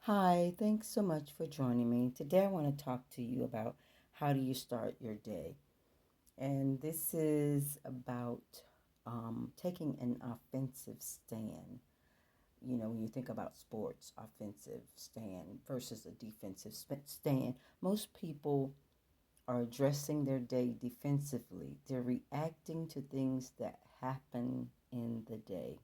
Hi, thanks so much for joining me. Today I want to talk to you about how do you start your day. And this is about taking an offensive stand. You know, when you think about sports, offensive stand versus a defensive stand, most people are addressing their day defensively. They're reacting to things that happen in the day.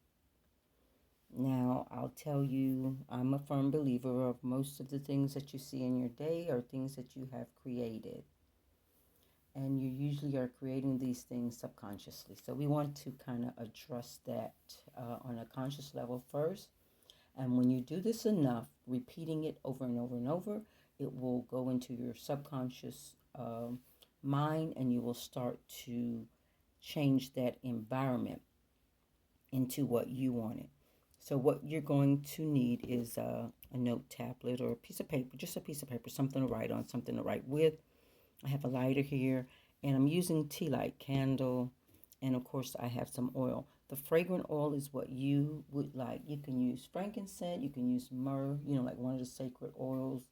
Now, I'll tell you, I'm a firm believer of most of the things that you see in your day are things that you have created. And you usually are creating these things subconsciously. So we want to kind of address that on a conscious level first. And when you do this enough, repeating it over and over and over, it will go into your subconscious mind and you will start to change that environment into what you want it. So what you're going to need is a note tablet or a piece of paper, just a piece of paper, something to write on, something to write with. I have a lighter here, and I'm using tea light candle, and of course I have some oil. The fragrant oil is what you would like. You can use frankincense, you can use myrrh, like one of the sacred oils,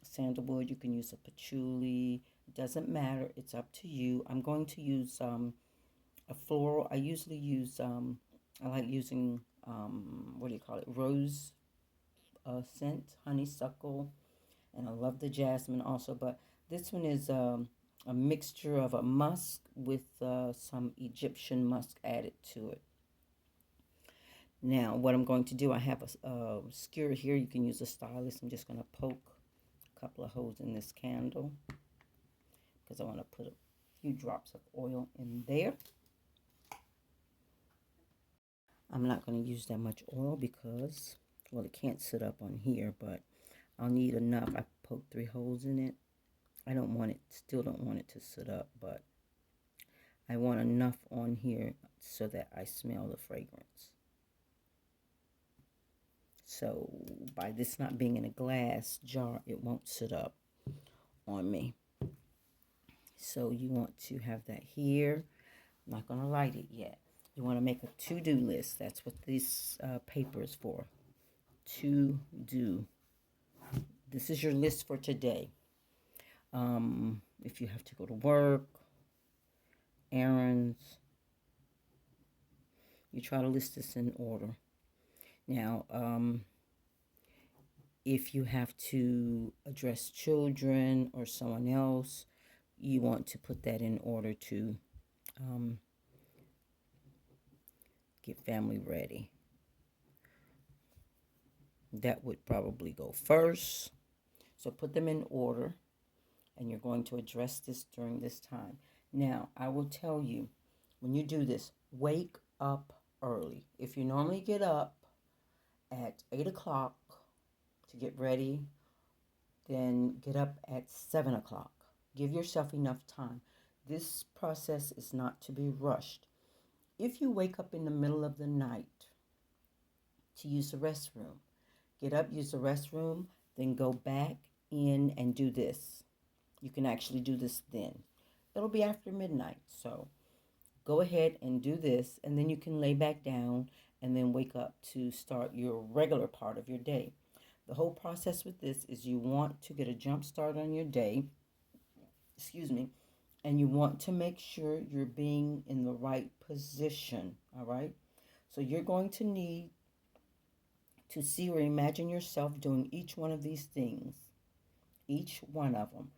sandalwood, you can use a patchouli. It doesn't matter, it's up to you. I'm going to use a floral. I usually use, I like using, what do you call it, rose scent, honeysuckle, and I love the jasmine also. But this one is a mixture of a musk with some Egyptian musk added to it. Now, what I'm going to do, I have a skewer here. You can use a stylus. I'm just going to poke a couple of holes in this candle because I want to put a few drops of oil in there. I'm not going to use that much oil because, well, it can't sit up on here, but I'll need enough. I poked 3 holes in it. I don't want it, still don't want it to sit up, but I want enough on here so that I smell the fragrance. So by this not being in a glass jar, it won't sit up on me. So you want to have that here. I'm not going to light it yet. You want to make a to-do list. That's what this paper is for. To-do. This is your list for today. If you have to go to work, errands, you try to list this in order. Now, if you have to address children or someone else, you want to put that in order to get family ready. That would probably go first. So put them in order, and you're going to address this during this time. Now, I will tell you, when you do this, wake up early. If you normally get up at 8 o'clock to get ready, then get up at 7 o'clock. Give yourself enough time. This process is not to be rushed. If you wake up in the middle of the night to use the restroom, get up, use the restroom, then go back in and do this. You can actually do this then. It'll be after midnight, so go ahead and do this, and then you can lay back down and then wake up to start your regular part of your day. The whole process with this is you want to get a jump start on your day, and you want to make sure you're being in the right position, all right? So you're going to need to see or imagine yourself doing each one of these things, each one of them.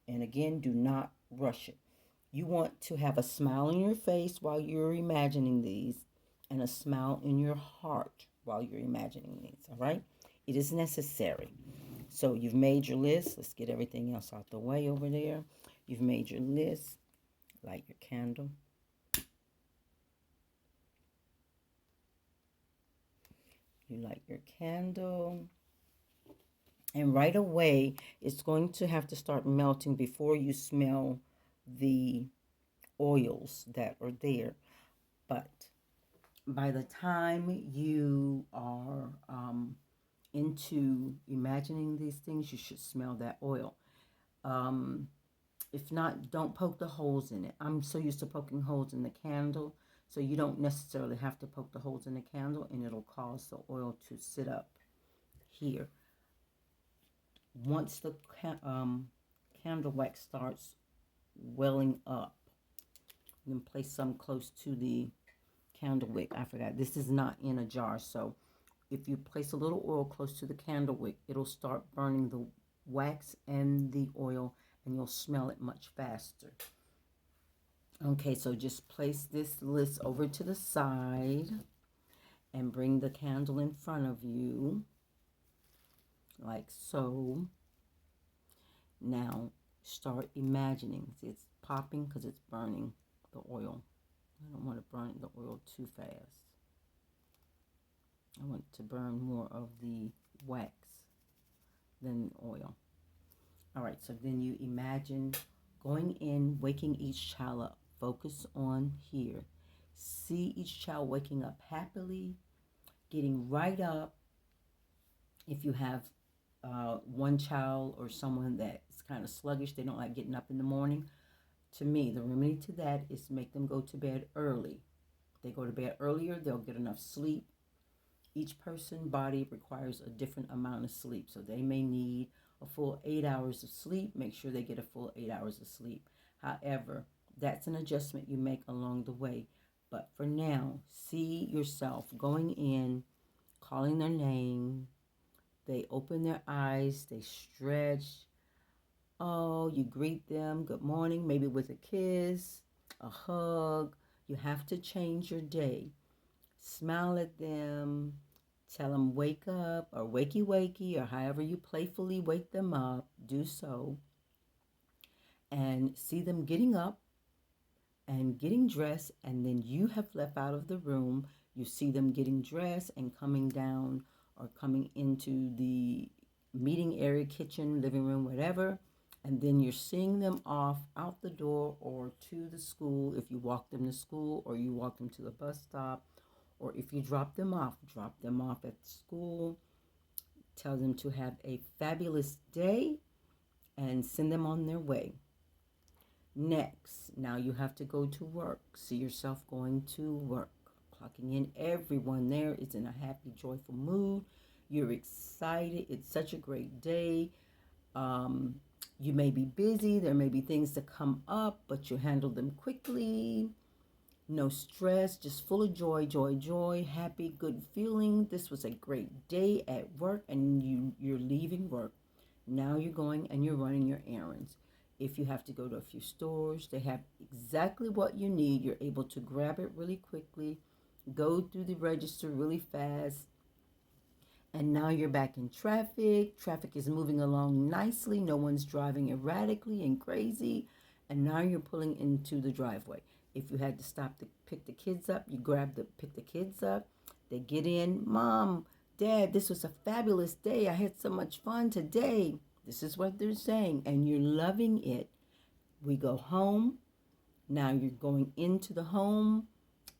And again, do not rush it. You want to have a smile on your face while you're imagining these and a smile in your heart while you're imagining these, all right? It is necessary. So you've made your list. Let's get everything else out the way over there. You've made your list. Light your candle. You light your candle. And right away, it's going to have to start melting before you smell the oils that are there. But by the time you are into imagining these things, you should smell that oil. Um, if not, don't poke the holes in it. I'm so used to poking holes in the candle, so you don't necessarily have to poke the holes in the candle, and it'll cause the oil to sit up here. Once the candle wax starts welling up, then place some close to the candle wick. I forgot, this is not in a jar, so if you place a little oil close to the candle wick, it'll start burning the wax and the oil, and you'll smell it much faster. Okay, so just place this list over to the side and bring the candle in front of you, like so. Now start imagining. See, it's popping because it's burning the oil. I don't want to burn the oil too fast. I want to burn more of the wax than the oil. All right, so then you imagine going in, waking each child up. Focus on here. See each child waking up happily, getting right up. If you have one child or someone that's kind of sluggish, they don't like getting up in the morning. To me, the remedy to that is make them go to bed early. If they go to bed earlier, they'll get enough sleep. Each person's body requires a different amount of sleep, so they may need a full 8 hours of sleep. Make sure they get a full 8 hours of sleep. However, that's an adjustment you make along the way. But for now, see yourself going in, calling their name. They open their eyes, they stretch. Oh, you greet them, good morning, maybe with a kiss, a hug. You have to change your day. Smile at them, tell them wake up or wakey wakey, or however you playfully wake them up, do so. And see them getting up and getting dressed, and then you have left out of the room. You see them getting dressed and coming down or coming into the meeting area, kitchen, living room, whatever. And then you're seeing them off out the door or to the school if you walk them to school, or you walk them to the bus stop, or if you drop them off at school. Tell them to have a fabulous day and send them on their way. Next, now you have to go to work. See yourself going to work, clocking in. Everyone there is in a happy, joyful mood. You're excited. It's such a great day. You may be busy. There may be things to come up, but you handle them quickly. No stress, just full of joy, joy, joy, happy, good feeling. This was a great day at work, and you're leaving work. Now you're going and you're running your errands. If you have to go to a few stores, they have exactly what you need. You're able to grab it really quickly, go through the register really fast, and now you're back in traffic. Traffic is moving along nicely. No one's driving erratically and crazy. And now you're pulling into the driveway. If you had to stop to pick the kids up, you pick the kids up. They get in. Mom, Dad, this was a fabulous day. I had so much fun today. This is what they're saying. And you're loving it. We go home. Now you're going into the home.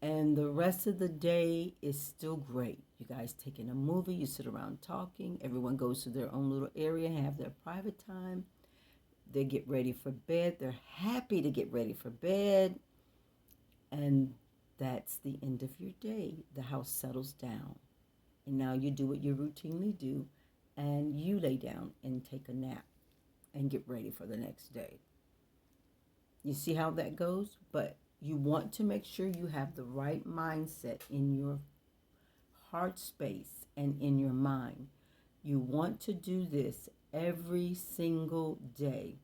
And the rest of the day is still great. You guys taking a movie, you sit around talking, everyone goes to their own little area, have their private time. They get ready for bed. They're happy to get ready for bed. And that's the end of your day. The house settles down. And now you do what you routinely do, and you lay down and take a nap and get ready for the next day. You see how that goes? But you want to make sure you have the right mindset in your heart space and in your mind. You want to do this every single day.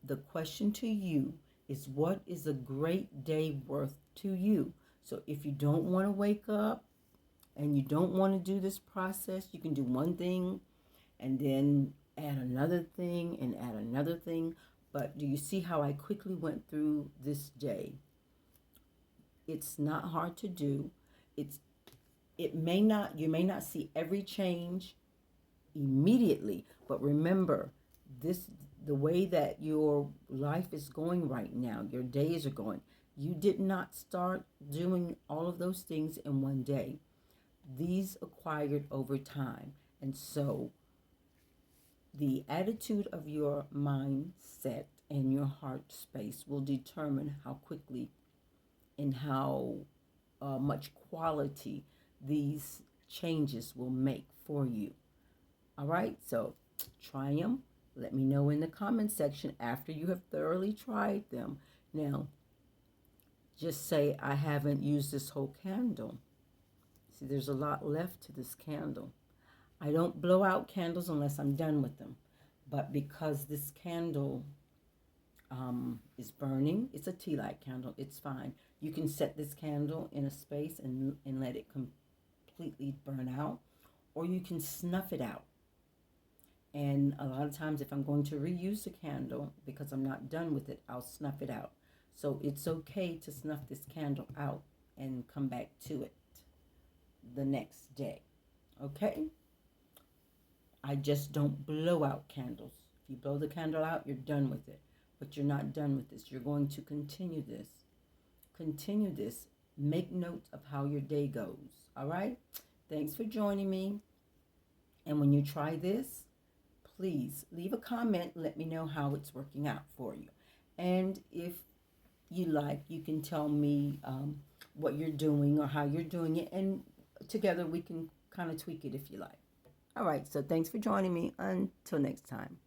The question to you is, what is a great day worth to you? So if you don't want to wake up and you don't want to do this process, you can do one thing and then add another thing and add another thing. But do you see how I quickly went through this day? It's not hard to do. You may not see every change immediately, but remember, the way that your life is going right now, your days are going. You did not start doing all of those things in one day. These acquired over time. And so the attitude of your mindset and your heart space will determine how quickly and how much quality these changes will make for you. All right, so Try them. Let me know in the comment section after you have thoroughly tried them. Now, just say, I haven't used this whole candle. See, there's a lot left to this candle. I don't blow out candles unless I'm done with them. But because this candle is burning, it's a tea light candle, it's fine. You can set this candle in a space and let it completely burn out, or you can snuff it out. And a lot of times if I'm going to reuse a candle because I'm not done with it, I'll snuff it out. So it's okay to snuff this candle out and come back to it the next day. Okay? I just don't blow out candles. If you blow the candle out, you're done with it. But you're not done with this. You're going to continue this. Continue this. Make note of how your day goes. All right? Thanks for joining me. And when you try this, please leave a comment. Let me know how it's working out for you. And if you like, you can tell me what you're doing or how you're doing it. And together we can kind of tweak it if you like. All right, so thanks for joining me. Until next time.